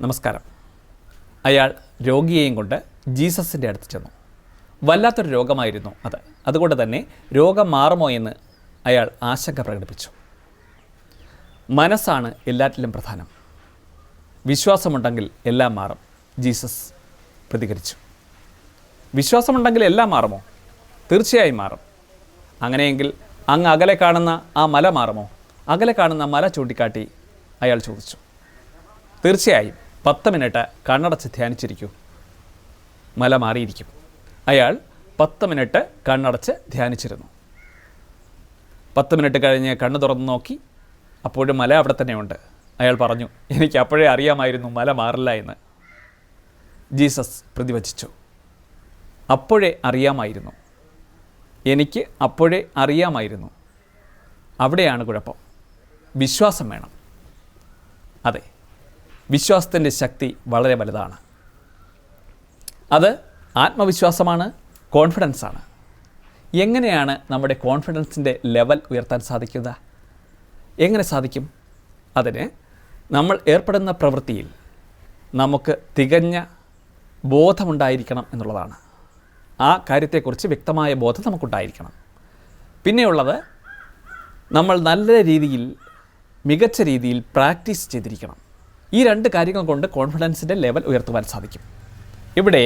നമസ്കാരം. അയാൾ രോഗിയെയും കൊണ്ട് ജീസസിൻ്റെ അടുത്ത് ചെന്നു. വല്ലാത്തൊരു രോഗമായിരുന്നു അത്. അതുകൊണ്ട് തന്നെ രോഗം മാറുമോ എന്ന് അയാൾ ആശങ്ക പ്രകടിപ്പിച്ചു. മനസ്സാണ് എല്ലാറ്റിലും പ്രധാനം. വിശ്വാസമുണ്ടെങ്കിൽ എല്ലാം മാറും, ജീസസ് പ്രതികരിച്ചു. വിശ്വാസമുണ്ടെങ്കിൽ എല്ലാം മാറുമോ? തീർച്ചയായും മാറും. അങ്ങനെയെങ്കിൽ അങ്ങ് അകലെ കാണുന്ന ആ മല മാറുമോ? അകലെ കാണുന്ന മല ചൂണ്ടിക്കാട്ടി അയാൾ ചോദിച്ചു. തീർച്ചയായും 10 മിനിറ്റ് കണ്ണടച്ച് ധ്യാനിച്ചിരിക്കൂ, മല മാറിയിരിക്കും. അയാൾ 10 മിനിറ്റ് കണ്ണടച്ച് ധ്യാനിച്ചിരുന്നു. 10 മിനിറ്റ് കഴിഞ്ഞ് കണ്ണ് തുറന്ന് നോക്കി. അപ്പോഴും മല അവിടെ തന്നെയുണ്ട്. അയാൾ പറഞ്ഞു, എനിക്ക് അപ്പോഴേ അറിയാമായിരുന്നു മല മാറില്ല എന്ന്. ജീസസ് പ്രതിവചിച്ചു, അപ്പോഴേ അറിയാമായിരുന്നു, എനിക്ക് അപ്പോഴേ അറിയാമായിരുന്നു. അവിടെയാണ് കുഴപ്പം. വിശ്വാസം വേണം. അതെ, വിശ്വാസത്തിൻ്റെ ശക്തി വളരെ വലുതാണ്. അത് ആത്മവിശ്വാസമാണ്, കോൺഫിഡൻസാണ്. എങ്ങനെയാണ് നമ്മുടെ കോൺഫിഡൻസിൻ്റെ ലെവൽ ഉയർത്താൻ സാധിക്കുക? എങ്ങനെ സാധിക്കും? അതിന് നമ്മൾ ഏർപ്പെടുന്ന പ്രവൃത്തിയിൽ നമുക്ക് തികഞ്ഞ ബോധമുണ്ടായിരിക്കണം എന്നുള്ളതാണ്. ആ കാര്യത്തെക്കുറിച്ച് വ്യക്തമായ ബോധം നമുക്കുണ്ടായിരിക്കണം. പിന്നെയുള്ളത്, നമ്മൾ നല്ല രീതിയിൽ, മികച്ച രീതിയിൽ പ്രാക്ടീസ് ചെയ്തിരിക്കണം. ഈ 2 കാര്യങ്ങൾ കൊണ്ട് കോൺഫിഡൻസിൻ്റെ ലെവൽ ഉയർത്തുവാൻ സാധിക്കും. ഇവിടെ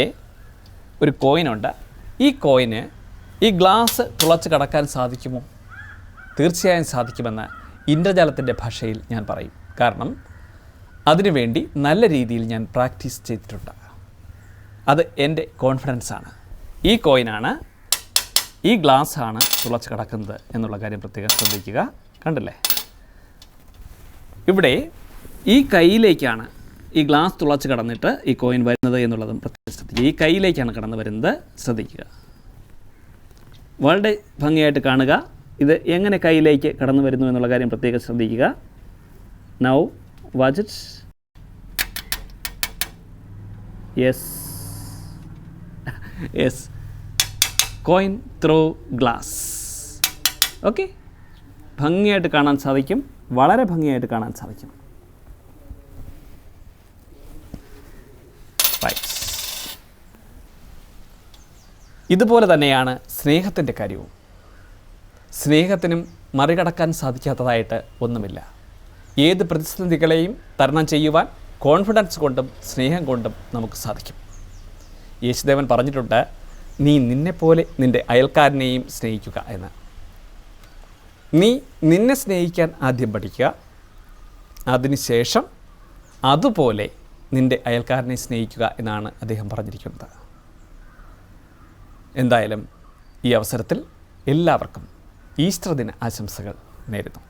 ഒരു കോയിനുണ്ട്. ഈ കോയിന് ഈ ഗ്ലാസ് തുളച്ച് കടക്കാൻ സാധിക്കുമോ? തീർച്ചയായും സാധിക്കുമെന്ന് ഇന്ദ്രജാലത്തിൻ്റെ ഭാഷയിൽ ഞാൻ പറയും. കാരണം അതിനുവേണ്ടി നല്ല രീതിയിൽ ഞാൻ പ്രാക്ടീസ് ചെയ്തിട്ടുണ്ട്. അത് എൻ്റെ കോൺഫിഡൻസാണ്. ഈ കോയിനാണ്, ഈ ഗ്ലാസ്സാണ് തുളച്ച് കടക്കുന്നത് എന്നുള്ള കാര്യം പ്രത്യേകം ശ്രദ്ധിക്കുക. കണ്ടില്ലേ? ഇവിടെ ഈ കൈയിലേക്കാണ് ഈ ഗ്ലാസ് തുളച്ച് കടന്നിട്ട് ഈ കോയിൻ വരുന്നത് എന്നുള്ളതും പ്രത്യേകം ശ്രദ്ധിക്കുക. ഈ കൈയിലേക്കാണ് കടന്നു വരുന്നത്, ശ്രദ്ധിക്കുക. വളരെ ഭംഗിയായിട്ട് കാണുക. ഇത് എങ്ങനെ കൈയിലേക്ക് കടന്നു വരുന്നു എന്നുള്ള കാര്യം പ്രത്യേകം ശ്രദ്ധിക്കുക. Now watch it. Yes yes, coin through glass. Okay, ഭംഗിയായിട്ട് കാണാൻ സാധിക്കും, വളരെ ഭംഗിയായിട്ട് കാണാൻ സാധിക്കും. ഇതുപോലെ തന്നെയാണ് സ്നേഹത്തിൻ്റെ കാര്യവും. സ്നേഹത്തിനും മറികടക്കാൻ സാധിക്കാത്തതായിട്ട് ഒന്നുമില്ല. ഏത് പ്രതിസന്ധികളെയും തരണം ചെയ്യുവാൻ കോൺഫിഡൻസ് കൊണ്ടും സ്നേഹം കൊണ്ടും നമുക്ക് സാധിക്കും. യേശുദേവൻ പറഞ്ഞിട്ടുണ്ട്, നീ നിന്നെപ്പോലെ നിൻ്റെ അയൽക്കാരനെയും സ്നേഹിക്കുക എന്ന്. നീ നിന്നെ സ്നേഹിക്കാൻ ആദ്യം പഠിക്കുക, അതിനുശേഷം അതുപോലെ നിൻ്റെ അയൽക്കാരനെ സ്നേഹിക്കുക എന്നാണ് അദ്ദേഹം പറഞ്ഞിരിക്കുന്നത്. എന്തായാലും ഈ അവസരത്തിൽ എല്ലാവർക്കും ഈസ്റ്റർ ദിന ആശംസകൾ നേരുന്നു.